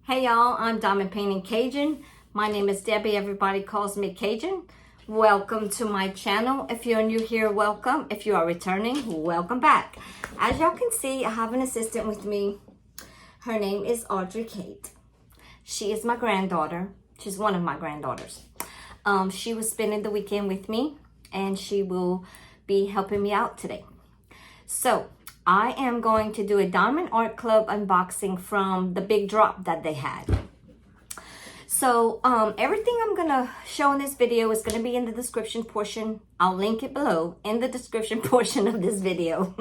Hey y'all, I'm Diamond Painting Cajun. My name is Debbie. Everybody calls me Cajun. Welcome to my channel. If you're new here, welcome. If you are returning, welcome back. As y'all can see, I have an assistant with me. Her name is Audrey Kate. She is my granddaughter. She's one of my granddaughters. She was spending the weekend with me and she will be helping me out today. So I am going to do a Diamond Art Club unboxing from the big drop that they had. So everything I'm gonna show in this video is gonna be in the description portion. I'll link it below in the description portion of this video.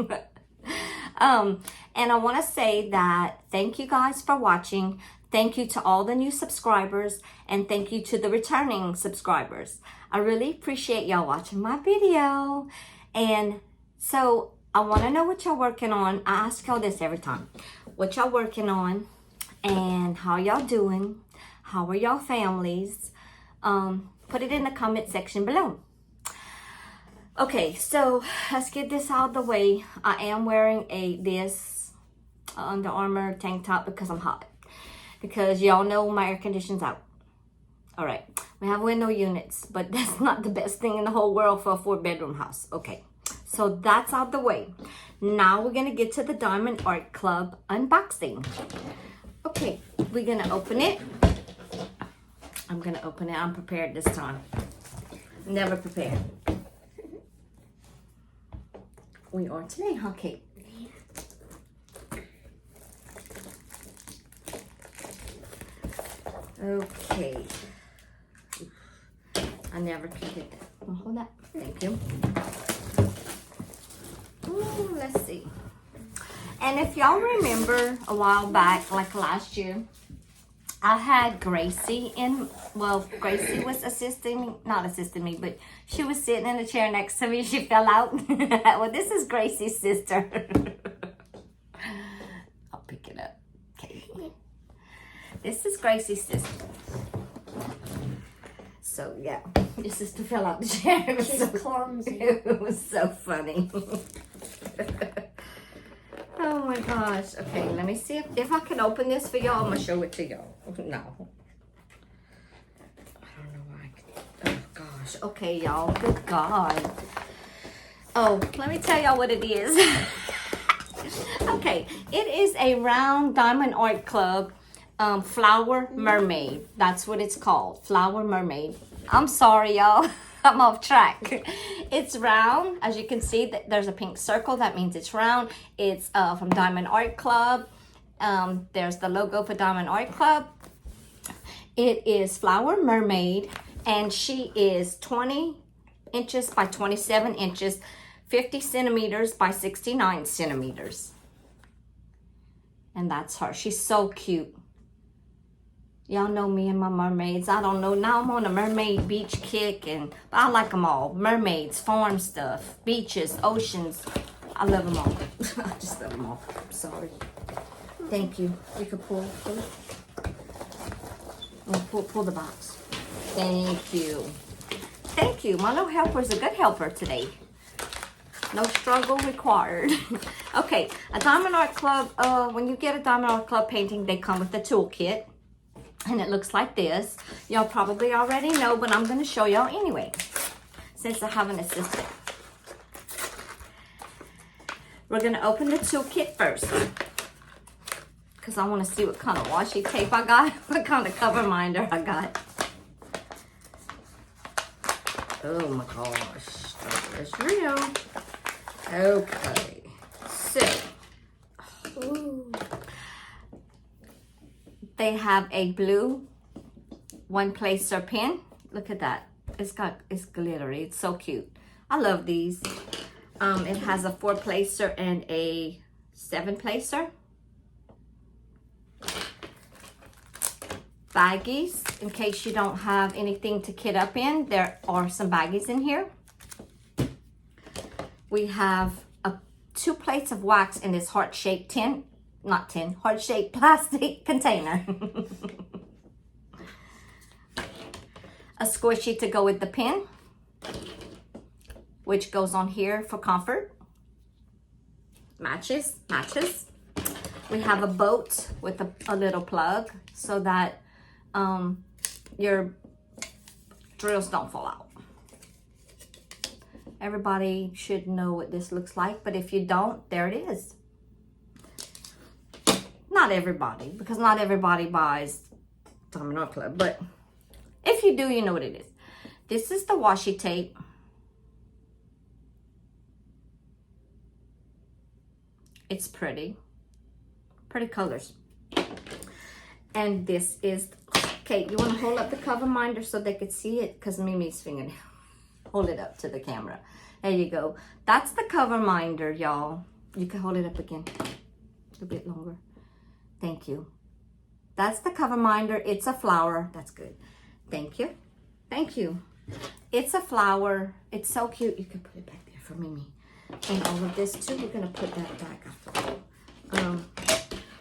And I want to say that thank you guys for watching. Thank you to all the new subscribers and thank you to the returning subscribers. I really appreciate y'all watching my video. And so I want to know what y'all working on. I ask y'all this every time. What y'all working on and how y'all doing? How are y'all families? Put it in the comment section below. Okay, so let's get this out of the way. I am wearing this Under Armour tank top because I'm hot. Because y'all know my air conditioning's out. All right, we have window units, but that's not the best thing in the whole world for a 4-bedroom house. Okay. So that's out the way. Now we're gonna get to the Diamond Art Club unboxing. Okay, we're gonna open it. I'm gonna open it. I'm prepared this time. Never prepared. We are today, huh, Kate? Okay. I never can get that. Well, hold that. Thank you. Ooh, let's see. And if y'all remember a while back, like last year, I had Gracie in, well, Gracie was not assisting me, but she was sitting in the chair next to me. She fell out. Well, this is Gracie's sister. I'll pick it up. Okay. This is Gracie's sister. So, yeah, your sister fell out the chair. It was so clumsy. It was so funny. Oh my gosh. Okay, let me see if I can open this for y'all. I'm going to show it to y'all. No. I don't know why I can. Oh gosh. Okay, y'all. Good God. Oh, let me tell y'all what it is. Okay, it is a round Diamond Art Club Flower Mermaid. That's what it's called. Flower Mermaid. I'm sorry, y'all. I'm off track. It's round. As you can see, there's a pink circle. That means it's round. It's from Diamond Art Club. There's the logo for Diamond Art Club. It is Flower Mermaid, and she is 20 inches by 27 inches, 50 centimeters by 69 centimeters. And that's her. She's so cute. Y'all know me and my mermaids. I don't know. Now I'm on a mermaid beach kick, but I like them all. Mermaids, farm stuff, beaches, oceans. I love them all. I just love them all. Sorry. Thank you. You can pull. Pull the box. Thank you. Thank you. My little helper is a good helper today. No struggle required. Okay, a Diamond Art Club. When you get a Diamond Art Club painting, they come with a toolkit. And it looks like this. Y'all probably already know, but I'm going to show y'all anyway, since I have an assistant. We're going to open the toolkit first, because I want to see what kind of washi tape I got, what kind of cover minder I got. Oh my gosh, that is real. Okay, so. Ooh. They have a blue one-placer pen. Look at that. It's glittery. It's so cute. I love these. It has a 4-placer and a 7-placer. Baggies, in case you don't have anything to kit up in. There are some baggies in here. We have 2 plates of wax in this heart-shaped heart-shaped plastic container. A squishy to go with the pen, which goes on here for comfort. Matches. We have a boat with a little plug so that your drills don't fall out. Everybody should know what this looks like, but if you don't, there it is. Not everybody, because not everybody buys Diamond Art Club, but if you do, you know what it is. This is the washi tape. It's pretty colors. And this is, Kate, you want to hold up the cover minder so they could see it? Because Mimi's fingernail. Hold it up to the camera. There you go. That's the cover minder, y'all. You can hold it up again. A little bit longer. Thank you. That's the cover minder. It's a flower. That's good. Thank you. Thank you. It's a flower. It's so cute. You can put it back there for Mimi. And all of this too. We're going to put that back after.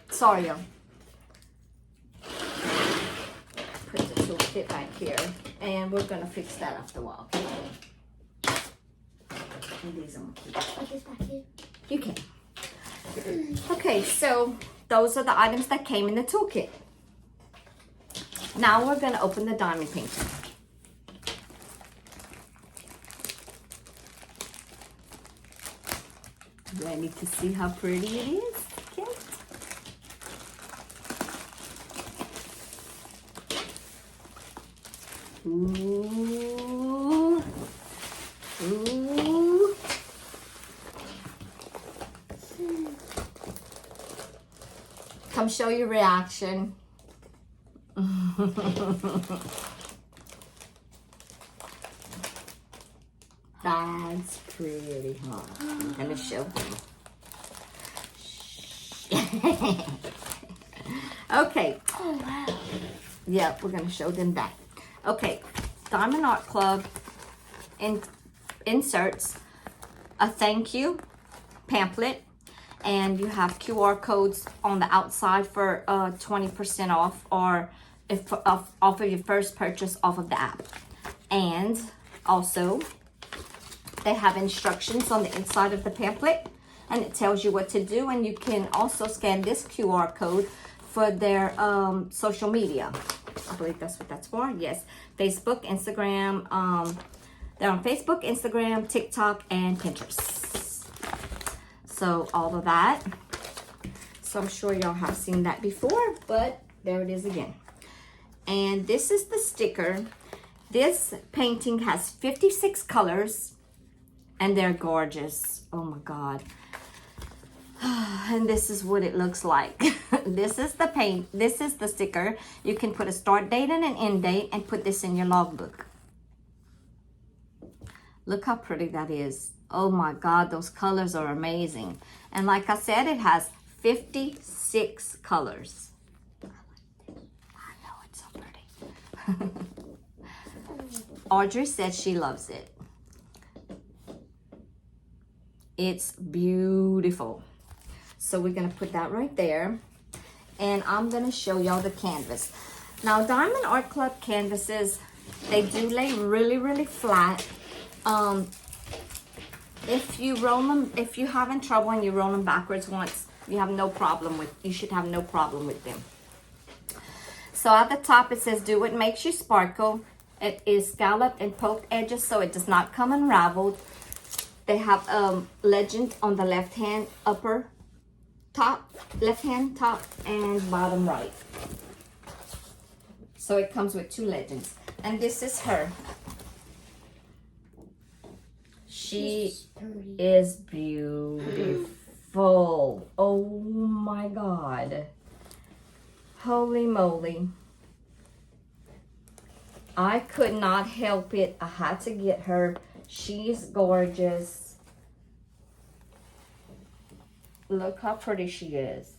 Sorry, y'all. Put the toolkit back here. And we're going to fix that off the wall. Okay? And these I'm going to keep. Put this back here. You can. Okay, so those are the items that came in the toolkit. Now we're going to open the diamond painting. Ready to see how pretty it is? Okay. Ooh. Ooh. Come show your reaction. That's pretty, huh? I'm gonna show them. Okay. Oh, wow. Yeah, we're gonna show them that. Okay, Diamond Art Club inserts a thank you pamphlet, and you have QR codes on the outside for 20% off, or if off of your first purchase off of the app. And also, they have instructions on the inside of the pamphlet, and it tells you what to do. And you can also scan this QR code for their social media. I believe that's what that's for. Yes, Facebook, Instagram. They're on Facebook, Instagram, TikTok, and Pinterest. So all of that. So I'm sure y'all have seen that before, but there it is again. And this is the sticker. This painting has 56 colors, and they're gorgeous. Oh my God. And this is what it looks like. This is the paint. This is the sticker. You can put a start date and an end date and put this in your logbook. Look how pretty that is. Oh my God, those colors are amazing. And like I said, it has 56 colors. I know, it's so pretty. Audrey said she loves it. It's beautiful. So we're gonna put that right there. And I'm gonna show y'all the canvas. Now, Diamond Art Club canvases, they do lay really, really flat. If you roll them, if you're having trouble and you roll them backwards once, you have no problem with, you should have no problem with them. So at the top it says, do what makes you sparkle. It is scalloped and poked edges so it does not come unraveled. They have legend on the left hand upper top, left hand top and bottom right. So it comes with 2 legends. And this is her. She is beautiful. Oh my God. Holy moly. I could not help it. I had to get her. She's gorgeous. Look how pretty she is.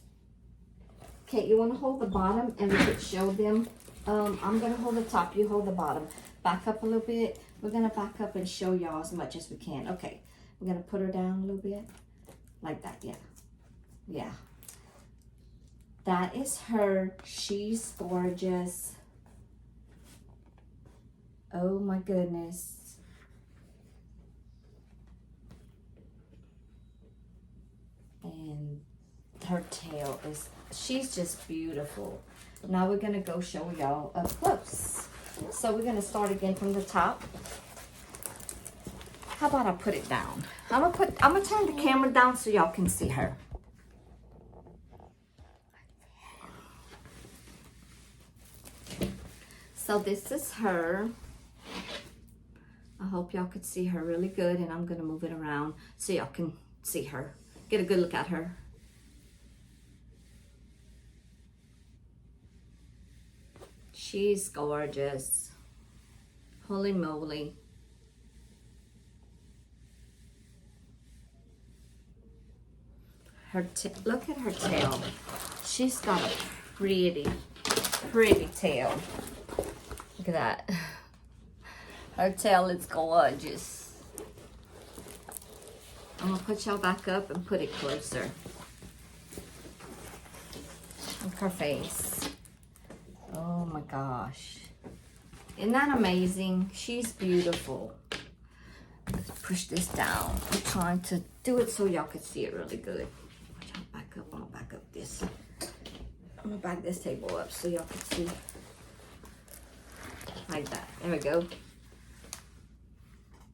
Okay, you want to hold the bottom and we could show them. I'm going to hold the top. You hold the bottom. Back up a little bit. We're going to back up and show y'all as much as we can. Okay, we're going to put her down a little bit. Like that, yeah. Yeah. That is her. She's gorgeous. Oh my goodness. And her tail is, she's just beautiful. Now we're gonna go show y'all up close. So we're gonna start again from the top. How about I put it down? I'm gonna turn the camera down so y'all can see her. So this is her. I hope y'all could see her really good, and I'm gonna move it around so y'all can see her. Get a good look at her. She's gorgeous. Holy moly. Look at her tail. She's got a pretty tail. Look at that. Her tail is gorgeous. I'm gonna put y'all back up and put it closer. Look at her face. Oh my gosh. Isn't that amazing? She's beautiful. Let's push this down. I'm trying to do it so y'all can see it really good. Watch out, back up. I'm gonna back up this. I'm gonna back this table up so y'all can see. Like that. There we go.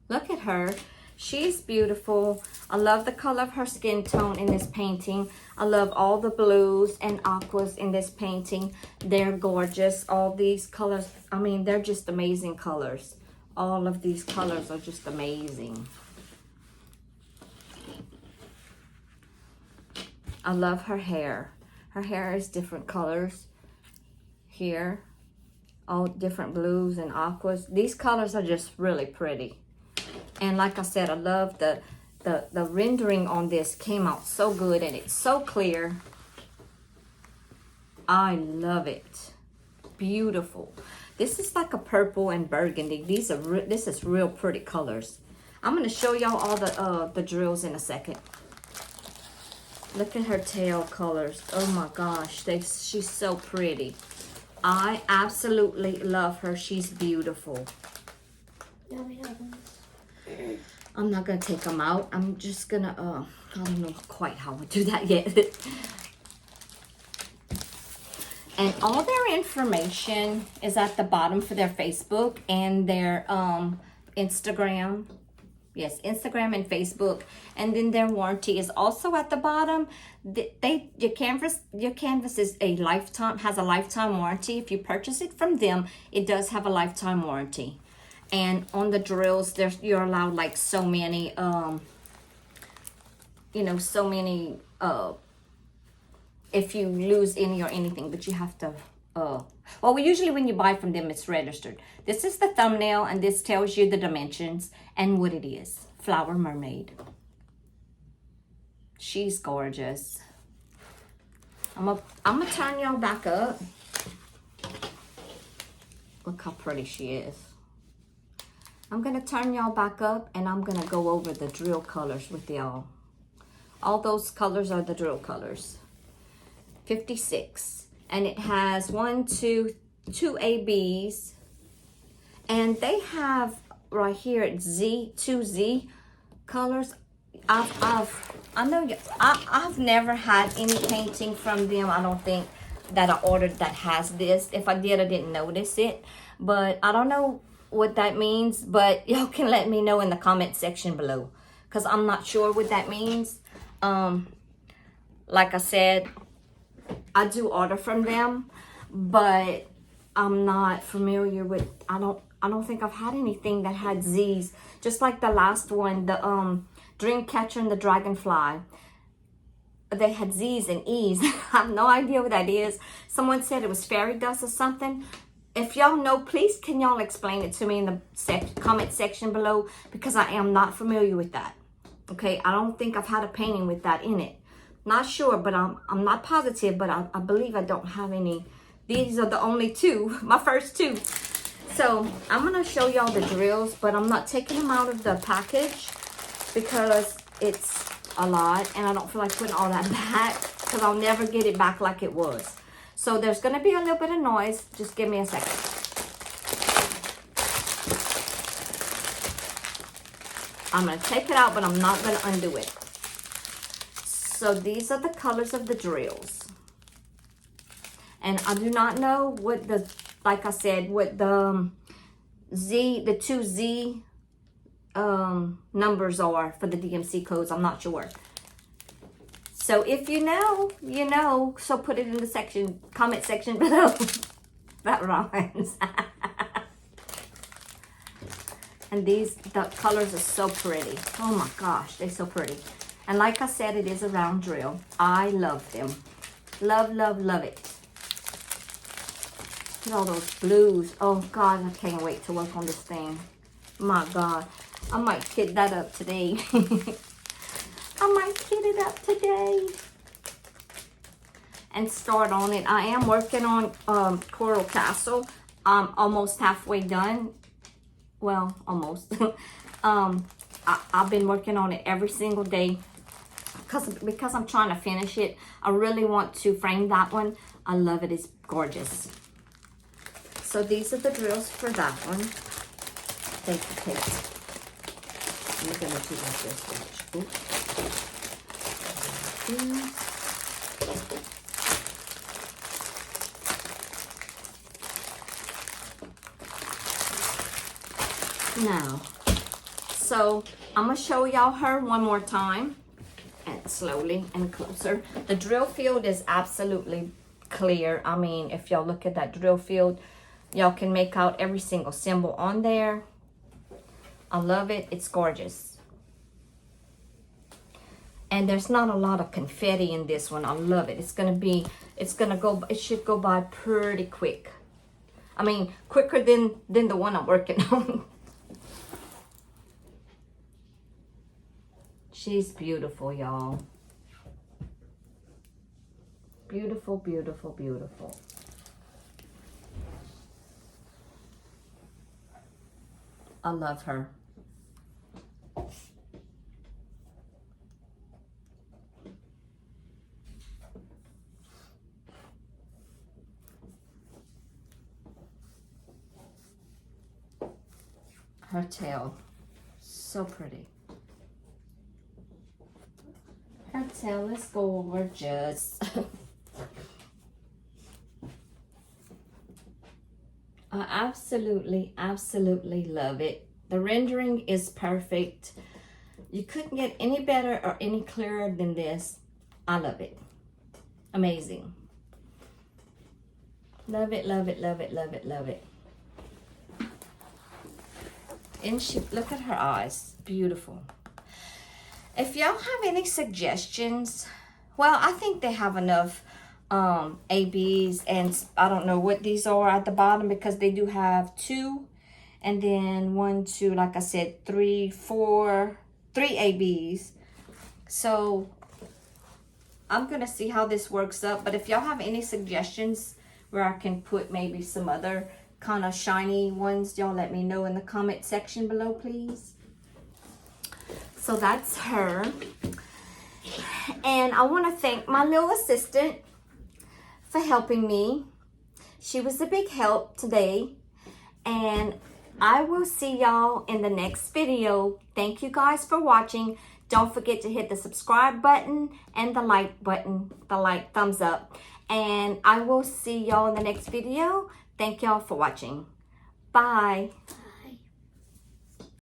Look at her. She's beautiful. I love the color of her skin tone in this painting. I love all the blues and aquas in this painting. They're gorgeous. All these colors, I mean, they're just amazing colors. All of these colors are just amazing. I love her hair. Her hair is different colors here. All different blues and aquas. These colors are just really pretty. And like I said, I love the rendering on this came out so good, and it's so clear. I love it. Beautiful. This is like a purple and burgundy. This is real pretty colors. I'm going to show y'all all the drills in a second. Look at her tail colors. Oh my gosh, she's so pretty. I absolutely love her. She's beautiful. I'm not gonna take them out. I'm just gonna I don't know quite how to do that yet. And all their information is at the bottom for their Facebook and their Instagram. Yes, Instagram and Facebook. And then their warranty is also at the bottom. Your canvas is has a lifetime warranty. If you purchase it from them, it does have a lifetime warranty. And on the drills, you're allowed like so many, if you lose any or anything, but you have to, well, usually when you buy from them, it's registered. This is the thumbnail, and this tells you the dimensions and what it is. Flower Mermaid. She's gorgeous. I'm gonna turn y'all back up. Look how pretty she is. I'm going to turn y'all back up, and I'm going to go over the drill colors with y'all. All those colors are the drill colors. 56. And it has two ABs. And they have right here two Z colors. I've never had any painting from them. I don't think that I ordered that has this. If I did, I didn't notice it. But I don't know what that means, but y'all can let me know in the comment section below, because I'm not sure what that means. Like I said, I do order from them, but I'm not familiar with, I don't think I've had anything that had Z's, just like the last one, the Dreamcatcher and the Dragonfly. They had Z's and E's. I have no idea what that is. Someone said it was fairy dust or something. If y'all know, please can y'all explain it to me in the comment section below, because I am not familiar with that. Okay, I don't think I've had a painting with that in it. Not sure, but I'm not positive, but I believe I don't have any. These are the only two, my first two. So I'm gonna show y'all the drills, but I'm not taking them out of the package because it's a lot, and I don't feel like putting all that back because I'll never get it back like it was. So there's going to be a little bit of noise. Just give me a second. I'm going to take it out, but I'm not going to undo it. So these are the colors of the drills. And I do not know what the, like I said, what the the two Z numbers are for the DMC codes. I'm not sure. So if you know, you know. So put it in the comment section below. That rhymes. And the colors are so pretty. Oh my gosh, they're so pretty. And like I said, it is a round drill. I love them. Love, love, love it. Look at all those blues. Oh God, I can't wait to work on this thing. My God, I might kit that up today. I might kit it up today and start on it. I am working on Coral Castle. I'm almost halfway done. Well, almost. I've been working on it every single day because I'm trying to finish it. I really want to frame that one. I love it. It's gorgeous. So these are the drills for that one. Take the tape. I'm going to do like this. Watch. Now, so I'm going to show y'all her one more time, and slowly and closer. The drill field is absolutely clear. I mean, if y'all look at that drill field, y'all can make out every single symbol on there. I love it. It's gorgeous. And there's not a lot of confetti in this one. I love it. It should go by pretty quick. I mean, quicker than the one I'm working on. She's beautiful, y'all. Beautiful, beautiful, beautiful. I love her. Her tail, so pretty. Her tail is gorgeous. I absolutely, absolutely love it. The rendering is perfect. You couldn't get any better or any clearer than this. I love it. Amazing. Love it, love it, love it, love it, love it. And look at her eyes. Beautiful. If y'all have any suggestions, well, I think they have enough ABs, and I don't know what these are at the bottom because they do have 2, and then 1, 2, like I said, 3, 4, 3 ABs. So I'm gonna see how this works up. But if y'all have any suggestions where I can put maybe some other kind of shiny ones, y'all let me know in the comment section below, please. So that's her. And I want to thank my little assistant for helping me. She was a big help today. And I will see y'all in the next video. Thank you guys for watching. Don't forget to hit the subscribe button and the like button, thumbs up. And I will see y'all in the next video. Thank y'all for watching. Bye.